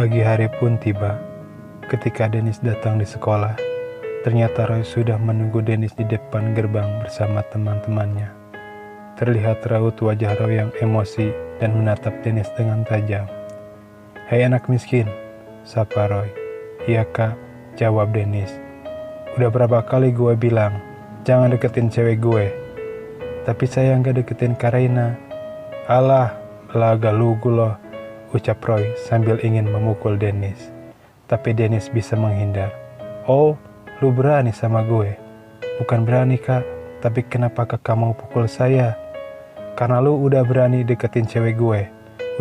Pagi hari pun tiba. Ketika Dennis datang di sekolah, ternyata Roy sudah menunggu Dennis di depan gerbang bersama teman-temannya. Terlihat raut wajah Roy yang emosi dan menatap Dennis dengan tajam. "Hei anak miskin," sapa Roy. "Iya kak," jawab Dennis. "Udah berapa kali gue bilang, jangan deketin cewek gue. Tapi saya nggak deketin Kak Reina." "Alah, belaga lugu loh," ucap Roy sambil ingin memukul Dennis. Tapi Dennis bisa menghindar. "Oh, lu berani sama gue?" "Bukan berani kak, tapi kenapa kakak mau pukul saya?" "Karena lu udah berani deketin cewek gue,"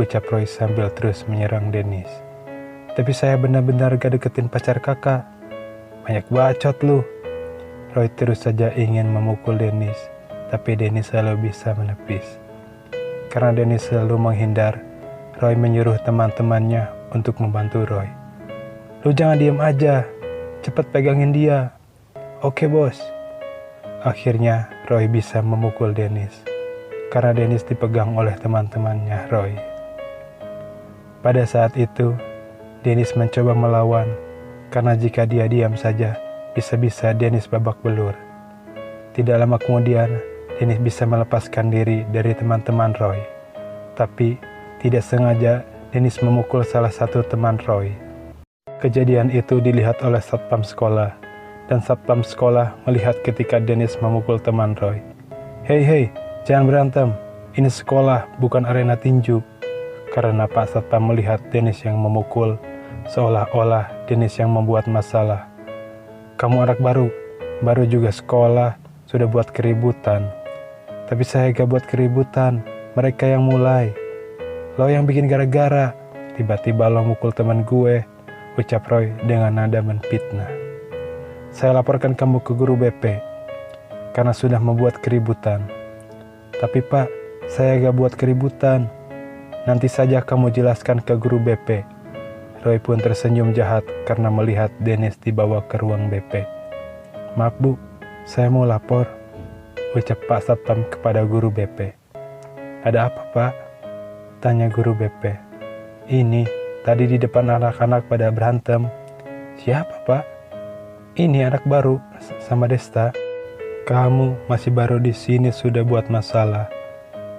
ucap Roy sambil terus menyerang Dennis. "Tapi saya benar-benar gak deketin pacar kakak." "Banyak bacot lu." Roy terus saja ingin memukul Dennis, tapi Dennis selalu bisa menepis. Karena Dennis selalu menghindar, Roy menyuruh teman-temannya untuk membantu Roy. "Lu jangan diem aja, cepet pegangin dia." "Oke bos." Akhirnya Roy bisa memukul Dennis, karena Dennis dipegang oleh teman-temannya Roy. Pada saat itu, Dennis mencoba melawan, karena jika dia diam saja, bisa-bisa Dennis babak belur. Tidak lama kemudian, Dennis bisa melepaskan diri dari teman-teman Roy. Tapi, tidak sengaja Dennis memukul salah satu teman Roy. Kejadian itu dilihat oleh satpam sekolah, dan satpam sekolah melihat ketika Dennis memukul teman Roy. Hei, jangan berantem. Ini sekolah, bukan arena tinju." Karena Pak Satpam melihat Dennis yang memukul, seolah-olah Dennis yang membuat masalah. "Kamu anak baru juga sekolah, sudah buat keributan." "Tapi saya gak buat keributan, mereka yang mulai. Lo yang bikin gara-gara, tiba-tiba lo mukul teman gue," ucap Roy dengan nada menfitnah. "Saya laporkan kamu ke guru BP, karena sudah membuat keributan." "Tapi Pak, saya gak buat keributan." "Nanti saja kamu jelaskan ke guru BP." Roy pun tersenyum jahat karena melihat Dennis dibawa ke ruang BP. "Maaf Bu, saya mau lapor," ucap Pak Satpam kepada guru BP. "Ada apa Pak?" tanya guru BP. "Ini, tadi di depan anak-anak pada berantem." "Siapa Pak?" "Ini anak baru, sama Desta." "Kamu masih baru di sini sudah buat masalah."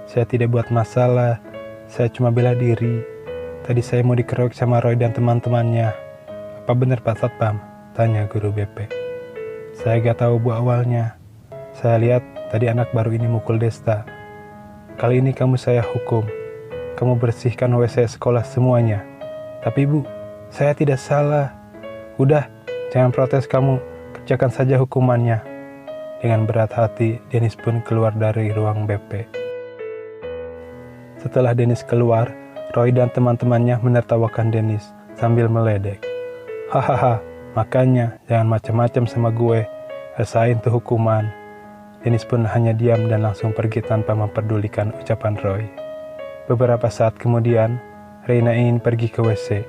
"Saya tidak buat masalah, saya cuma bela diri. Tadi saya mau dikeroyok sama Roy dan teman-temannya." "Apa benar Pak Satpam?" tanya guru BP. "Saya gak tahu Bu awalnya. Saya lihat tadi anak baru ini mukul Desta. Kali ini kamu saya hukum. Kamu bersihkan WC sekolah semuanya." "Tapi Bu, saya tidak salah." "Udah, jangan protes kamu, kerjakan saja hukumannya." Dengan berat hati, Dennis pun keluar dari ruang BP. Setelah Dennis keluar, Roy dan teman-temannya menertawakan Dennis sambil meledek. "Hahaha, makanya jangan macam-macam sama gue, rasain tuh hukuman." Dennis pun hanya diam dan langsung pergi tanpa memperdulikan ucapan Roy. Beberapa saat kemudian, Reina ingin pergi ke WC.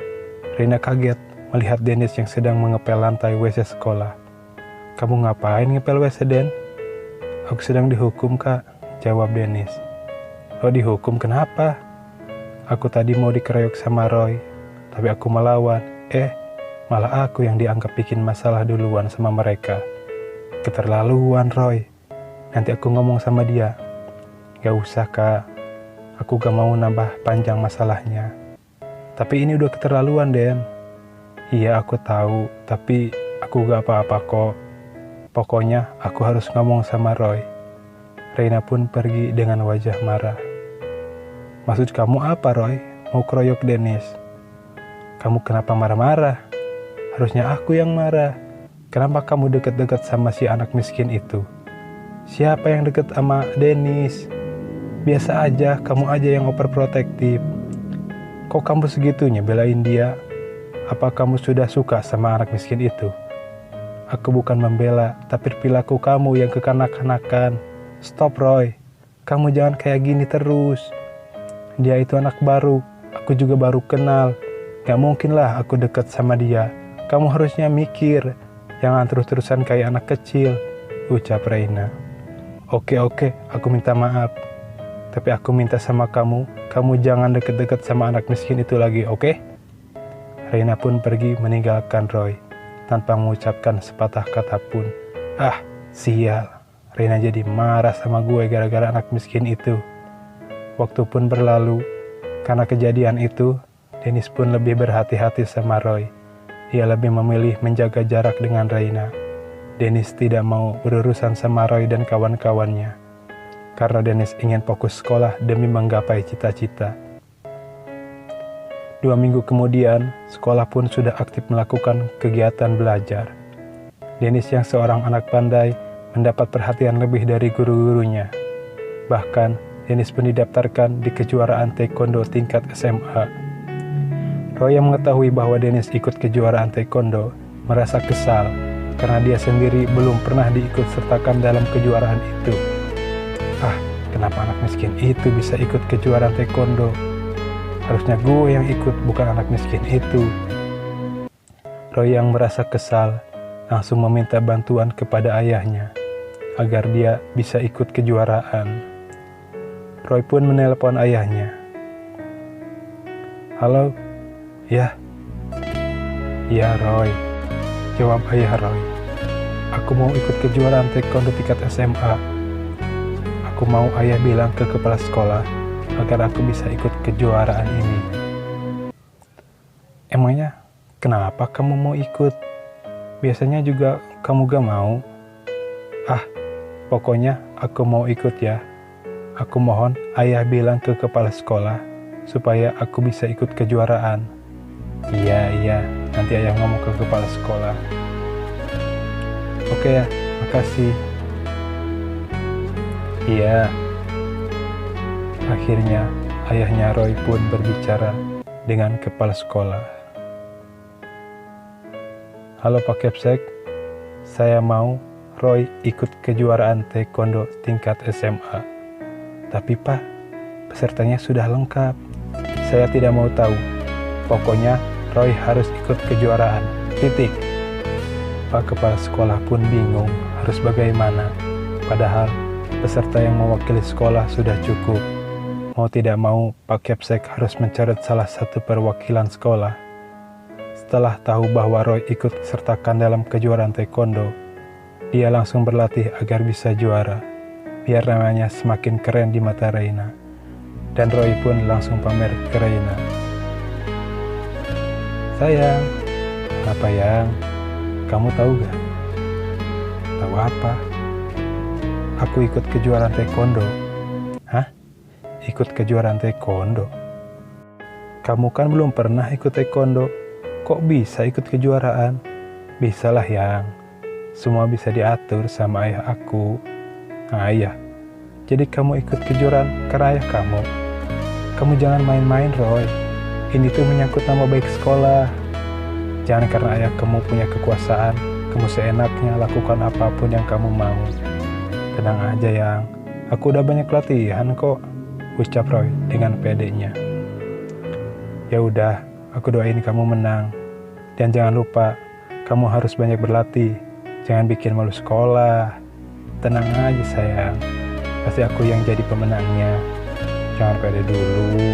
Reina kaget melihat Dennis yang sedang mengepel lantai WC sekolah. "Kamu ngapain ngepel WC, Den?" "Aku sedang dihukum, Kak," jawab Dennis. "Oh, dihukum kenapa?" "Aku tadi mau dikeroyok sama Roy, tapi aku melawan. Malah aku yang dianggap bikin masalah duluan sama mereka." "Keterlaluan, Roy. Nanti aku ngomong sama dia." "Gak usah, Kak. Aku gak mau nambah panjang masalahnya." "Tapi ini udah keterlaluan, Den." "Iya, aku tahu, tapi aku gak apa-apa kok. Pokoknya aku harus ngomong sama Roy." Reina pun pergi dengan wajah marah. "Maksud kamu apa, Roy? Mau keroyok Dennis?" "Kamu kenapa marah-marah? Harusnya aku yang marah. Kenapa kamu deket-deket sama si anak miskin itu?" "Siapa yang deket sama Dennis? Biasa aja, kamu aja yang overprotektif." "Kok kamu segitunya belain dia? Apa kamu sudah suka sama anak miskin itu?" "Aku bukan membela, tapi perilaku kamu yang kekanak-kanakan." "Stop Roy, kamu jangan kayak gini terus. Dia itu anak baru, aku juga baru kenal. Gak mungkin lah aku deket sama dia. Kamu harusnya mikir, jangan terus-terusan kayak anak kecil," ucap Reina. Oke, aku minta maaf. Tapi aku minta sama kamu jangan deket-deket sama anak miskin itu lagi, oke?" Reina pun pergi meninggalkan Roy tanpa mengucapkan sepatah kata pun. Ah, sial. Reina jadi marah sama gue gara-gara anak miskin itu. Waktu pun berlalu. Karena kejadian itu, Dennis pun lebih berhati-hati sama Roy. Ia lebih memilih menjaga jarak dengan Reina. Dennis tidak mau berurusan sama Roy dan kawan-kawannya. Karena Dennis ingin fokus sekolah demi menggapai cita-cita. 2 minggu kemudian, sekolah pun sudah aktif melakukan kegiatan belajar. Dennis yang seorang anak pandai mendapat perhatian lebih dari guru-gurunya. Bahkan, Dennis pun didaftarkan di kejuaraan taekwondo tingkat SMA. Roy yang mengetahui bahwa Dennis ikut kejuaraan taekwondo merasa kesal karena dia sendiri belum pernah diikut sertakan dalam kejuaraan itu. Ah, kenapa anak miskin itu bisa ikut kejuaraan taekwondo? Harusnya gue yang ikut, bukan anak miskin itu. Roy yang merasa kesal langsung meminta bantuan kepada ayahnya agar dia bisa ikut kejuaraan. Roy pun menelpon ayahnya. Halo, ya? Ya Roy, jawab ayah Roy. Aku mau ikut kejuaraan taekwondo tingkat SMA. Aku mau ayah bilang ke kepala sekolah agar aku bisa ikut kejuaraan ini. Emangnya kenapa kamu mau ikut? Biasanya juga kamu gak mau. Ah, pokoknya aku mau ikut ya. Aku mohon ayah bilang ke kepala sekolah supaya aku bisa ikut kejuaraan. Iya, nanti ayah ngomong ke kepala sekolah. Oke ya, makasih. Iya. Akhirnya, ayahnya Roy pun berbicara dengan kepala sekolah. Halo Pak Kepsek, saya mau Roy ikut kejuaraan taekwondo tingkat SMA. Tapi Pak, pesertanya sudah lengkap. Saya tidak mau tahu. Pokoknya Roy harus ikut kejuaraan. Titik. Pak kepala sekolah pun bingung harus bagaimana. Padahal peserta yang mewakili sekolah sudah cukup. Mau tidak mau, Pak Kepsek harus mencoret salah satu perwakilan sekolah. Setelah tahu bahwa Roy ikut sertakan dalam kejuaraan taekwondo, dia langsung berlatih agar bisa juara, biar namanya semakin keren di mata Reina. Dan Roy pun langsung pamer ke Reina. Sayang, apa yang? Kamu tahu gak? Tahu apa? Aku ikut kejuaraan taekwondo. Hah? Ikut kejuaraan taekwondo? Kamu kan belum pernah ikut taekwondo. Kok bisa ikut kejuaraan? Bisalah yang. Semua bisa diatur sama ayah aku. Ayah. Jadi kamu ikut kejuaraan karena ayah kamu. Kamu jangan main-main, Roy. Ini tuh menyangkut nama baik sekolah. Jangan karena ayah kamu punya kekuasaan, kamu seenaknya lakukan apapun yang kamu mau. Tenang aja yang. Aku udah banyak latihan kok. Ucap Roy dengan pedenya. Ya udah, aku doain kamu menang. Dan jangan lupa, kamu harus banyak berlatih. Jangan bikin malu sekolah. Tenang aja sayang. Pasti aku yang jadi pemenangnya. Jangan pede dulu.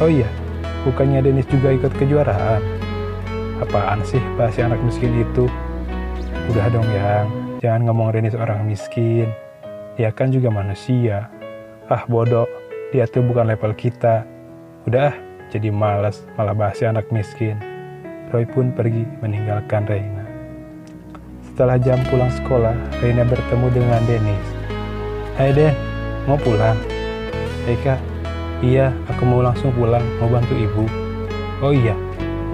Oh iya, bukannya Dennis juga ikut kejuaraan? Apaan sih bahas si anak miskin itu? Udah dong yang, jangan ngomong Dennis orang miskin. Dia kan juga manusia. Ah bodoh. Dia tuh bukan level kita. Udah, jadi malas malah bahas anak miskin. Roy pun pergi meninggalkan Reina. Setelah jam pulang sekolah, Reina bertemu dengan Dennis. Hai Den, mau pulang? Hei Kak, iya aku mau langsung pulang, mau bantu ibu. Oh iya,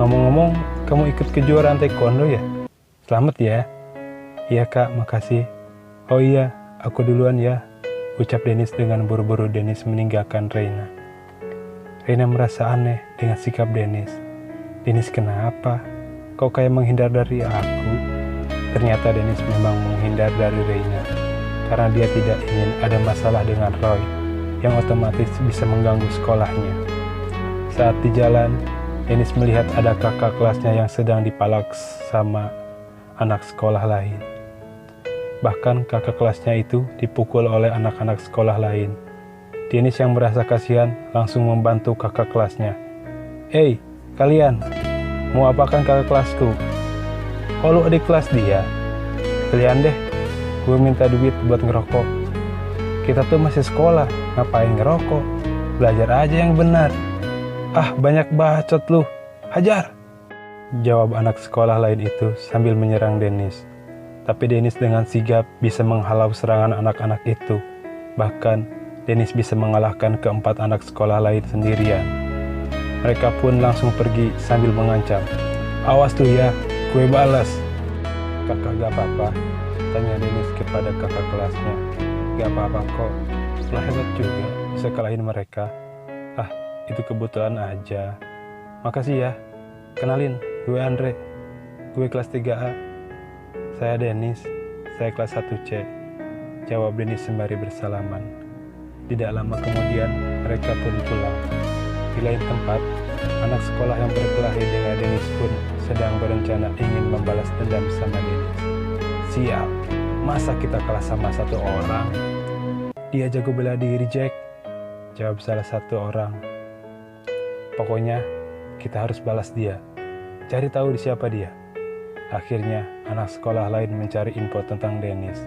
ngomong-ngomong kamu ikut kejuaraan taekwondo ya? Selamat ya. Iya Kak, makasih. Oh iya, aku duluan ya. Ucap Dennis dengan buru-buru Dennis meninggalkan Reina. Reina merasa aneh dengan sikap Dennis. Dennis kenapa? Kok kayak menghindar dari aku? Ternyata Dennis memang menghindar dari Reina. Karena dia tidak ingin ada masalah dengan Roy, yang otomatis bisa mengganggu sekolahnya. Saat di jalan, Dennis melihat ada kakak kelasnya yang sedang dipalak sama anak sekolah lain. Bahkan kakak kelasnya itu dipukul oleh anak-anak sekolah lain. Dennis yang merasa kasihan langsung membantu kakak kelasnya. Hei, kalian, Mau apakan kakak kelasku? Oh lu adik kelas dia? Kalian deh, gue minta duit buat ngerokok. Kita tuh masih sekolah, ngapain ngerokok? Belajar aja yang benar. Ah, banyak bacot lu, hajar! Jawab anak sekolah lain itu sambil menyerang Dennis. Tapi Dennis dengan sigap bisa menghalau serangan anak-anak itu. Bahkan, Dennis bisa mengalahkan keempat anak sekolah lain sendirian. Mereka pun langsung pergi sambil mengancam. Awas tuh ya, gue balas. Kakak gak apa-apa, tanya Dennis kepada kakak kelasnya. Gak apa-apa kok, setelah hebat juga bisa kalahin mereka. Ah, itu kebetulan aja. Makasih ya, kenalin, gue Andre. Gue kelas 3A. Saya Dennis, saya kelas 1C. Jawab Dennis sembari bersalaman. Tidak lama kemudian, mereka pun pulang. Di lain tempat, anak sekolah yang berkelahi dengan Dennis pun sedang berencana ingin membalas dendam sama Dennis. Sial, masa kita kalah sama satu orang? Dia jago bela diri, Jack. Jawab salah satu orang. Pokoknya, kita harus balas dia. Cari tahu siapa dia. Akhirnya, anak sekolah lain mencari info tentang Dennis.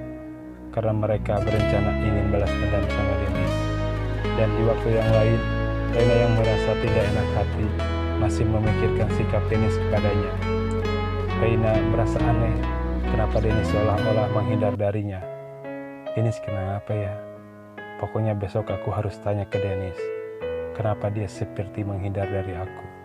Karena mereka berencana ingin balas dendam sama Dennis. Dan di waktu yang lain, Reina yang merasa tidak enak hati masih memikirkan sikap Dennis kepadanya. Reina merasa aneh kenapa Dennis seolah-olah menghindar darinya. Dennis kenapa ya? Pokoknya besok aku harus tanya ke Dennis. Kenapa dia seperti menghindar dari aku?